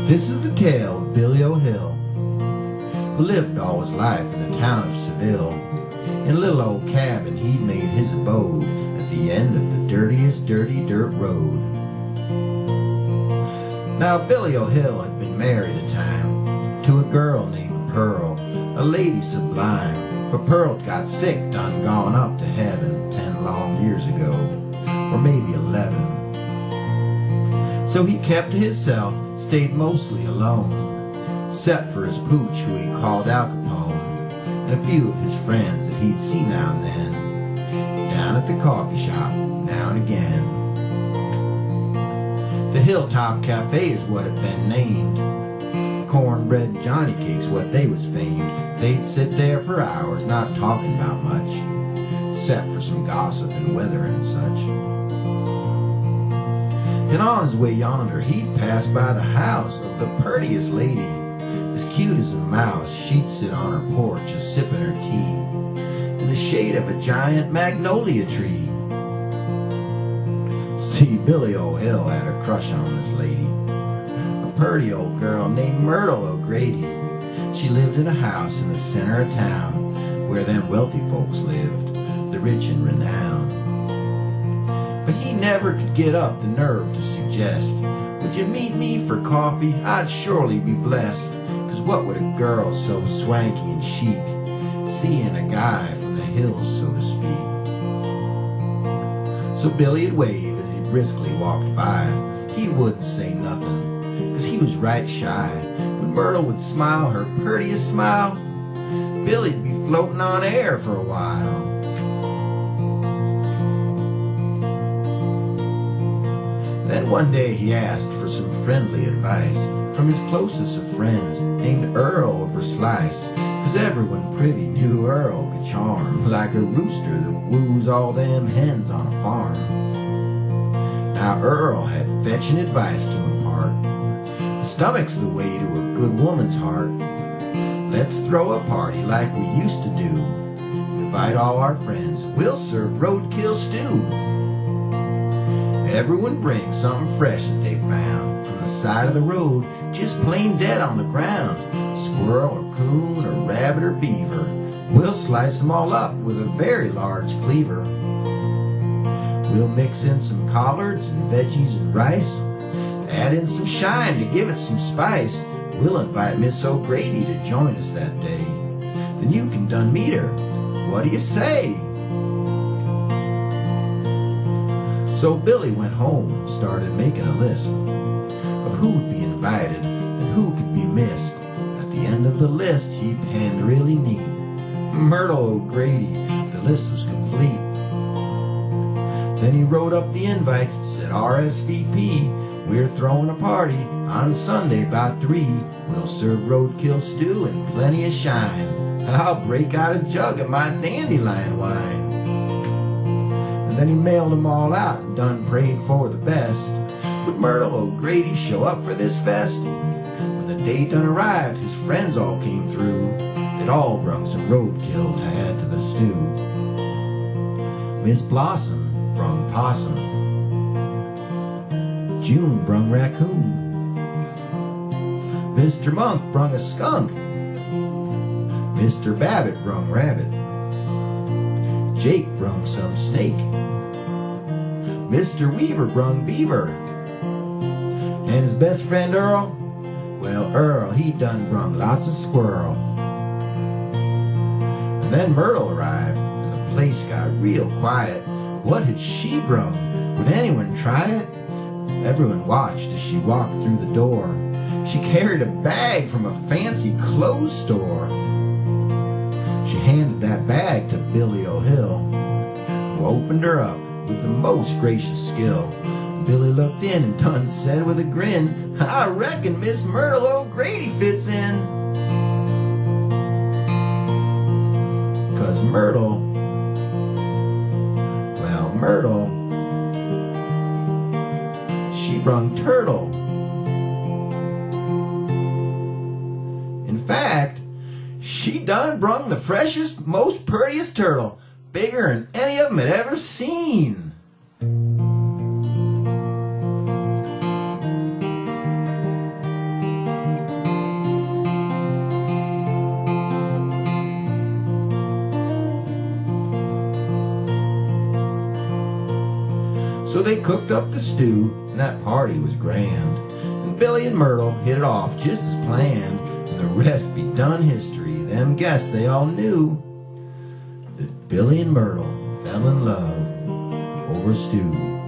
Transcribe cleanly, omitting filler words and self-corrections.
This is the tale of Billy O'Hill, who lived all his life in the town of Seville. In a little old cabin he'd made his abode at the end of the dirtiest dirty dirt road. Now Billy O'Hill had been married a time to a girl named Pearl, a lady sublime. But Pearl got sick, done gone up to heaven 10 long years ago, or maybe 11. So he kept to himself, stayed mostly alone, except for his pooch, who he called Al Capone, and a few of his friends that he'd see now and then, down at the coffee shop now and again. The Hilltop Cafe is what it been named. Cornbread Johnny cakes what they was famed. They'd sit there for hours, not talking about much, except for some gossip and weather and such. And on his way yonder he'd pass by the house of the purtiest lady, as cute as a mouse. She'd sit on her porch a sipping her tea in the shade of a giant magnolia tree. See, Billy O'Hill had a crush on this lady, a purty old girl named Myrtle O'Grady. She lived in a house in the center of town, where them wealthy folks lived, the rich and renowned. But he never could get up the nerve to suggest, would you meet me for coffee? I'd surely be blessed. 'Cause what would a girl so swanky and chic see in a guy from the hills, so to speak? So Billy'd wave as he briskly walked by. He wouldn't say nothing, 'cause he was right shy. When Myrtle would smile her purtiest smile, Billy'd be floating on air for a while. Then one day he asked for some friendly advice from his closest of friends, named Earl over Slice, 'cause everyone privy knew Earl could charm like a rooster that woos all them hens on a farm. Now Earl had fetching advice to impart. The stomach's the way to a good woman's heart. Let's throw a party like we used to do. Invite all our friends, we'll serve roadkill stew. Everyone brings something fresh that they found from the side of the road, just plain dead on the ground. Squirrel or coon or rabbit or beaver, we'll slice them all up with a very large cleaver. We'll mix in some collards and veggies and rice, add in some shine to give it some spice. We'll invite Miss O'Grady to join us that day. Then you can done meet her. What do you say? So Billy went home, started making a list of who would be invited and who could be missed. At the end of the list he penned really neat, Myrtle O'Grady. The list was complete. Then he wrote up the invites, said RSVP. We're throwing a party on Sunday about 3. We'll serve roadkill stew and plenty of shine. I'll break out a jug of my dandelion wine. And then he mailed them all out and done prayed for the best. Would Myrtle O'Grady show up for this fest? When the day done arrived, his friends all came through. It all brung some roadkill to add to the stew. Miss Blossom brung possum. June brung raccoon. Mr. Monk brung a skunk. Mr. Babbitt brung rabbit. Jake brung some snake. Mr. Weaver brung beaver. And his best friend Earl, well, Earl, he done brung lots of squirrel. And then Myrtle arrived, and the place got real quiet. What had she brung? Would anyone try it? Everyone watched as she walked through the door. She carried a bag from a fancy clothes store. She handed that bag to Billy O'Hill, who opened her up with the most gracious skill. Billy looked in and done said with a grin, I reckon Miss Myrtle O'Grady fits in. 'Cause Myrtle, well, Myrtle, she brung turtle. In fact, she done brung the freshest, most purtiest turtle, bigger than any of them had ever seen. So they cooked up the stew, and that party was grand. And Billy and Myrtle hit it off just as planned, and the rest be done history. Them guests, they all knew that Billy and Myrtle fell in love over stew.